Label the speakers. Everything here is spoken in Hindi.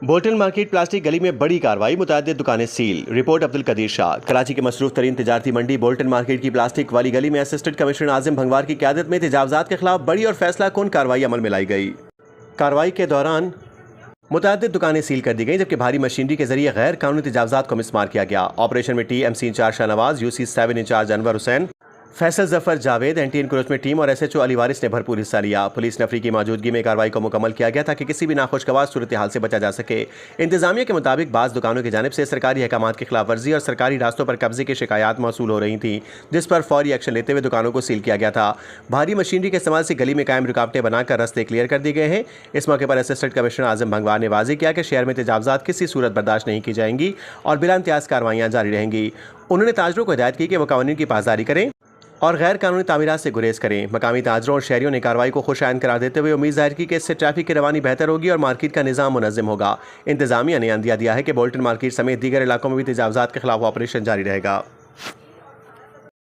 Speaker 1: बोल्टन मार्केट प्लास्टिक गली में बड़ी कार्रवाई, मुतअद्दिद दुकानें सील। रिपोर्ट अब्दुल कदीर शाह। कराची के मसरूफ तरीन तिजारती मंडी बोल्टन मार्केट की प्लास्टिक वाली गली में असिस्टेंट कमिश्नर आज़िम भंगवार की क़यादत में तजावुज़ात के खिलाफ बड़ी और फैसला कुन कार्रवाई अमल में लाई गई। कार्रवाई के दौरान मुतअद्दिद दुकानें सील कर दी गई, जबकि भारी मशीनरी के जरिए गैर कानूनी तजावुज़ात को मिसमार किया गया। ऑपरेशन में TMC incharge Shahnawaz, UC7 incharge Anwar Hussain, Faisal Zafar Javed, anti encroachment team और SHO अली वारिस ने भरपूर हिस्सा लिया। पुलिस नफरी की मौजूदगी में कार्रवाई को मुकम्मल किया गया ताकि किसी भी नाखुशगवार सूरत हाल से बचा जा सके। इंतजामिया के मुताबिक बाज़ दुकानों की जानिब से सरकारी अहकामात की खिलाफ वर्जी और सरकारी रास्तों पर कब्जे की शिकायत मौसूल हो रही थी, जिस पर फौरी एक्शन लेते हुए दुकानों को सील किया गया था। भारी मशीनरी के इस्तेमाल से गली में कायम रुकावटें बनाकर रास्ते क्लियर कर दिए गए हैं। इस मौके पर असिस्टेंट कमिश्नर आज़िम भंगवार ने वाज़ेह किया कि शहर में तजावुज़ात किसी सूरत बर्दाश्त नहीं की जाएंगी और बिला इम्तियाज़ कार्रवाइयाँ जारी रहेंगी। उन्होंने ताजरों को हिदायत की कि वो कानून की पासदारी करें और गैर कानूनी तामीरात से गुरेज करें। मकामी ताजरों और शहरियों ने कार्रवाई को खुश आइंद करार देते हुए उम्मीद जाहिर की कि इससे ट्रैफिक की रवानी बेहतर होगी और मार्केट का निज़ाम मुनज़्ज़म होगा। इंतजामिया ने अंदिया दिया है कि बोल्टन मार्केट समेत दीगर इलाकों में भी तजावुज़ात के खिलाफ ऑपरेशन जारी रहेगा।